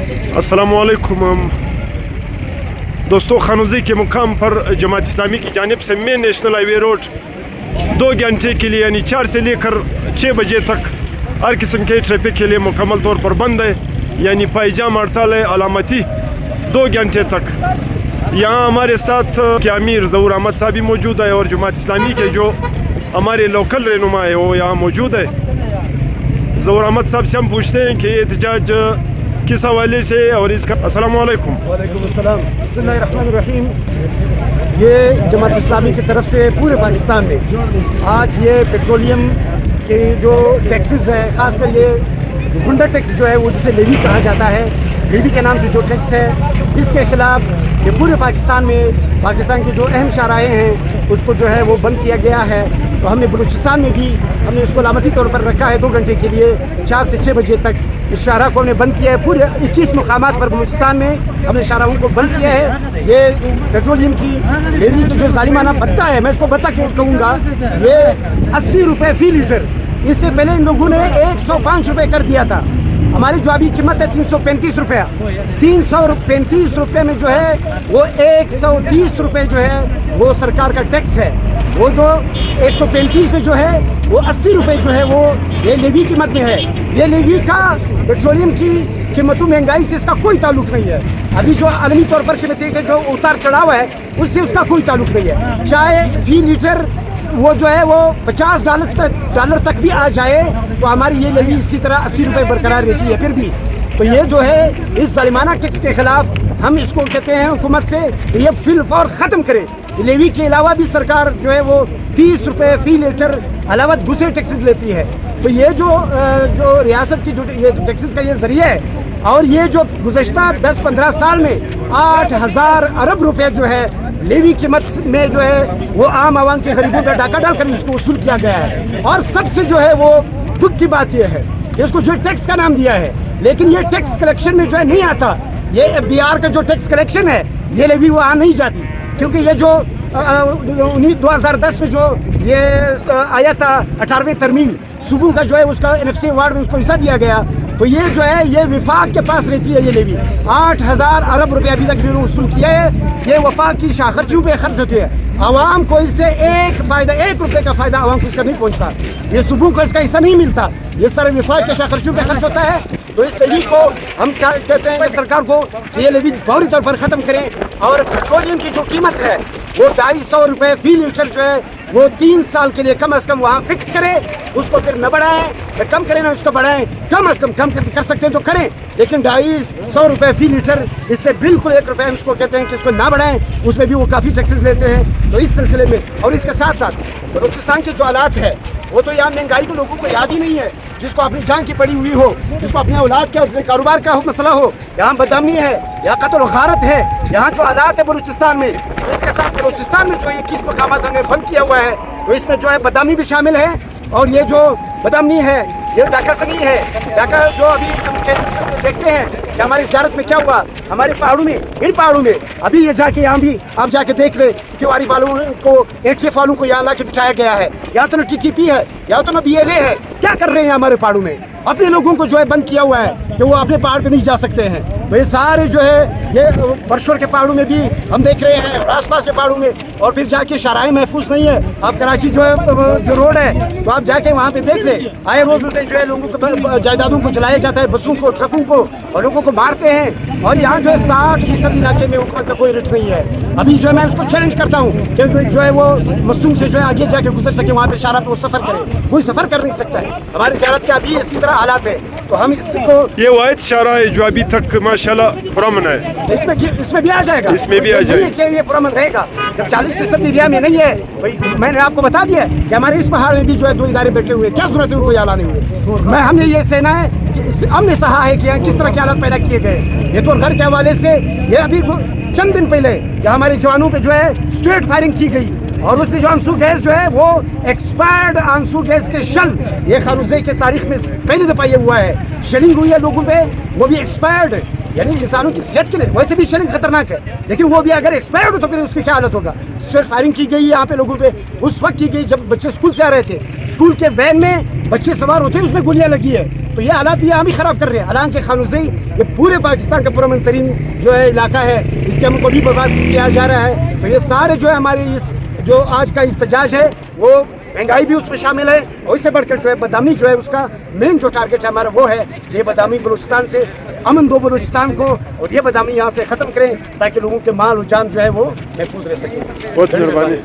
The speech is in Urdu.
السلام علیکم دوستوں، خانوزی کے مقام پر جماعت اسلامی کی جانب سے مین نیشنل ہائی وے روڈ 2 گھنٹے کے لیے یعنی 4 سے لے کر 6 بجے تک ہر قسم کے ٹریفک کے لیے مکمل طور پر بند ہے، یعنی پائجام ہڑتال ہے علامتی 2 گھنٹے تک۔ یہاں ہمارے ساتھ امیر ظہور احمد صاحب بھی موجود ہے اور جماعت اسلامی کے جو ہمارے لوکل رہنما ہے وہ یہاں موجود ہے۔ ظہور احمد صاحب سے ہم پوچھتے ہیں کہ یہ احتجاج کس حوالے سے اور اس کا۔ السلام علیکم۔ وعلیکم السلام۔ بسم اللہ الرحمن الرحیم۔ یہ جماعت اسلامی کی طرف سے پورے پاکستان میں آج یہ پیٹرولیم کے جو ٹیکسز ہیں، خاص کر یہ ہنڈا ٹیکس جو ہے وہ جسے لیوی کہا جاتا ہے، لیوی کے نام سے جو ٹیکس ہے، اس کے خلاف یہ پورے پاکستان میں پاکستان کے جو اہم شاہراہیں ہیں اس کو جو ہے وہ بند کیا گیا ہے۔ تو ہم نے بلوچستان میں بھی ہم نے اس کو علامتی طور پر رکھا ہے 2 گھنٹے کے لیے 4 سے 6 بجے تک۔ اس شاہراہ کو ہم نے بند کیا ہے، پورے 21 مقامات پر بلوچستان میں ہم نے شاہراہوں کو بند کیا ہے۔ یہ پیٹرولیم کی لیوی کی جو ظالمانہ بھتہ ہے، میں اس کو بھتہ کیوں کہوں گا، یہ 80 روپے فی لیٹر، اس سے پہلے ان لوگوں نے 105 روپے کر دیا تھا۔ ہماری جو ابھی قیمت ہے 335 روپیہ، 335 روپے میں جو ہے وہ 130 روپے جو ہے وہ سرکار کا ٹیکس ہے۔ وہ جو 135 میں جو ہے وہ 80 روپے جو ہے وہ یہ لیوی قیمت میں ہے۔ یہ لیوی کا پیٹرولیم کی قیمتوں مہنگائی سے اس کا کوئی تعلق نہیں ہے۔ ابھی جو عالمی طور پر قیمتیں کے جو اتار چڑھاؤ ہے اس سے اس کا کوئی تعلق نہیں ہے۔ چاہے فی لیٹر وہ جو ہے وہ $50 تک بھی آ جائے تو ہماری یہ لیوی اسی طرح 80 روپے برقرار رہتی ہے پھر بھی۔ تو یہ جو ہے اس ظالمانہ ٹیکس کے خلاف ہم اس کو کہتے ہیں حکومت سے کہ یہ فی الفور ختم کرے۔ لیوی کے علاوہ بھی سرکار جو ہے وہ 30 روپے فی لیٹر علاوہ دوسرے ٹیکسز لیتی ہے۔ تو یہ جو ریاست کی جو یہ ٹیکسز کا یہ ذریعہ ہے، اور یہ جو گزشتہ 10-15 سال میں 8,000 ارب روپے جو ہے لیوی قیمت میں جو ہے وہ عام عوام کے غریبوں کا ڈاکہ ڈال کر اس کو وصول کیا گیا ہے۔ اور سب سے جو ہے وہ دکھ کی بات یہ ہے کہ اس کو جو ٹیکس کا نام دیا ہے، لیکن یہ ٹیکس کلیکشن میں جو ہے نہیں آتا۔ یہ بہار کا جو ٹیکس کلیکشن ہے یہ لیوی وہاں نہیں جاتی، کیونکہ یہ جو 2010 میں جو یہ آیا تھا 18ویں ترمیم صوبوں کا جو ہے اس کا NFC ایوارڈ میں اس کو حصہ دیا گیا، تو یہ جو ہے یہ وفاق کے پاس رہتی ہے۔ یہ لیوی 8,000 ارب روپے ابھی تک جو نے وصول کیا ہے، یہ وفاق کی شاخرچیوں پہ خرچ ہوتے ہیں۔ عوام کو اس سے 1 روپے کا فائدہ عوام کو اس کا نہیں پہنچتا، یہ صوبوں کو اس کا حصہ نہیں ملتا، یہ سارے وفاق کے شاخرچیوں پہ خرچ ہوتا ہے۔ تو اس لیوی کو ہم کہتے ہیں کہ سرکار کو یہ لیوی فوری طور پر ختم کریں، اور پیٹرولیم کی جو قیمت ہے وہ 250 روپے فی لیٹر جو ہے وہ 3 سال کے لیے کم از کم وہاں فکس کریں، اس کو پھر نہ بڑھائیں، نہ کم کریں نہ اس کو بڑھائیں، کم از کم کر سکتے ہیں تو کریں، لیکن 250 روپے فی لیٹر اس سے بالکل 1 روپے ہم اس کو کہتے ہیں کہ اس کو نہ بڑھائیں۔ اس میں بھی وہ کافی ٹیکسز لیتے ہیں۔ تو اس سلسلے میں اور اس کے ساتھ ساتھ بلوچستان کے جو حالات ہے وہ تو یہاں مہنگائی تو لوگوں کو یاد ہی نہیں ہے، جس کو اپنی جان کی پڑی ہوئی ہو، جس کو اپنے اولاد کا اپنے کاروبار کا مسئلہ ہو، یہاں بدامنی ہے، یہاں قتل و غارت ہے، یہاں جو حالات ہے بلوچستان میں، اس کے ساتھ بلوچستان میں جو 21 مقامات ہم نے بند کیا ہوا ہے، تو اس میں جو ہے بدامنی بھی شامل ہے۔ اور یہ جو بدامنی ہے یہ ڈاکہ سنی ہے۔ ڈاکہ جو ابھی ہم دیکھتے ہیں کہ ہماری زیارت میں کیا ہوا، ہمارے پہاڑوں میں، ان پہاڑوں میں ابھی یہ جا کے یہاں بھی آپ جا کے دیکھ لیں کہ واری والوں کو ATF والوں کو یہاں لا کے بچھایا گیا ہے، یہاں تو نہ TTP ہے، یہاں تو نہ BLA ہے۔ کیا کر رہے ہیں ہمارے پہاڑوں میں؟ اپنے لوگوں کو جو ہے بند کیا ہوا ہے کہ وہ اپنے پہاڑ پہ نہیں جا سکتے ہیں۔ تو یہ سارے جو ہے یہ برشور کے پہاڑوں میں بھی ہم دیکھ رہے ہیں، اور آس پاس کے پہاڑوں میں، اور پھر جا کے شاہراہیں محفوظ نہیں ہے۔ آپ کراچی جو ہے جو روڈ ہے تو آپ جا کے وہاں پہ دیکھ لیں، آئے روز جو ہے لوگوں کو جائیدادوں کو جلایا جاتا ہے، بسوں کو، ٹرکوں کو، اور لوگوں کو مارتے ہیں۔ اور یہاں جو ہے 60% علاقے میں حکومت کا کوئی رٹ نہیں ہے۔ ابھی جو ہے میں اس کو چیلنج کرتا ہوں کہ جو ہے وہ مستونگ سے جو ہے آگے جا کے گزر سکے، وہاں پہ شاہراہ پہ وہ سفر کرے، کوئی سفر کر نہیں سکتا ہے۔ ہماری زیارت کے ابھی اسی طرح حالات ہے، تو ہم اس کو یہ واحد شاہراہ ہے جو ابھی تک ماشاءاللہ پرامن ہے، اس میں بھی آ جائے گا، اس میں بھی آ جائے گا کہ یہ پرامن رہے گا۔ جب 40% ایریا میں نہیں ہے، میں نے آپ کو بتا دیا کہ ہمارے اس پہاڑ میں بھی جو ہے 2 ادارے بیٹھے ہوئے، کیا ضرورت ہے ان کو یہاں لانے ہوئے؟ ہم نے یہ سہنا ہے کہ ہم نے سہا ہے کہ کس طرح کے حالات پیدا کیے گئے۔ یہ تو گھر کے حوالے سے یہ ابھی چند دن پہلے کہ ہمارے جوانوں پہ جو ہے اسٹریٹ فائرنگ کی گئی، اور اس پہ جو آنسو گیس جو ہے وہ ایکسپائرڈ آنسو گیس کے شل، یہ خانوزے کے تاریخ میں پہلی دفعہ یہ ہوا ہے، شیلنگ ہوئی ہے لوگوں پہ، وہ بھی ایکسپائرڈ، یعنی انسانوں کی صحت کے لیے ویسے بھی شیلنگ خطرناک ہے، لیکن وہ بھی اگر ایکسپائرڈ ہو تو پھر اس کی کیا حالت ہوگا۔ اسٹریٹ فائرنگ کی گئی یہاں پہ لوگوں پہ، اس وقت کی گئی جب بچے اسکول سے آ رہے تھے، اسکول کے وین میں بچے سوار ہوتے ہیں، اس میں گولیاں لگی ہے۔ تو یہ حالات یہ ہم ہی خراب کر رہے ہیں. حالانکہ خانوزی یہ پورے پاکستان کا پرامن ترین جو ہے علاقہ ہے, اس کے ہم کو بھی برباد کیا جا رہا ہے. تو یہ سارے جو ہے ہمارے اس جو آج کا احتجاج ہے وہ مہنگائی بھی اس میں شامل ہے, اور اس سے بڑھ کر جو ہے بدامی جو ہے اس کا مین جو ٹارگیٹ ہے ہمارا وہ ہے یہ بدامی بلوچستان سے امن دو بلوچستان کو, اور یہ بدامی یہاں سے ختم کریں تاکہ لوگوں کے مال و جان جو ہے وہ محفوظ رہ سکے. بہت مہربانی.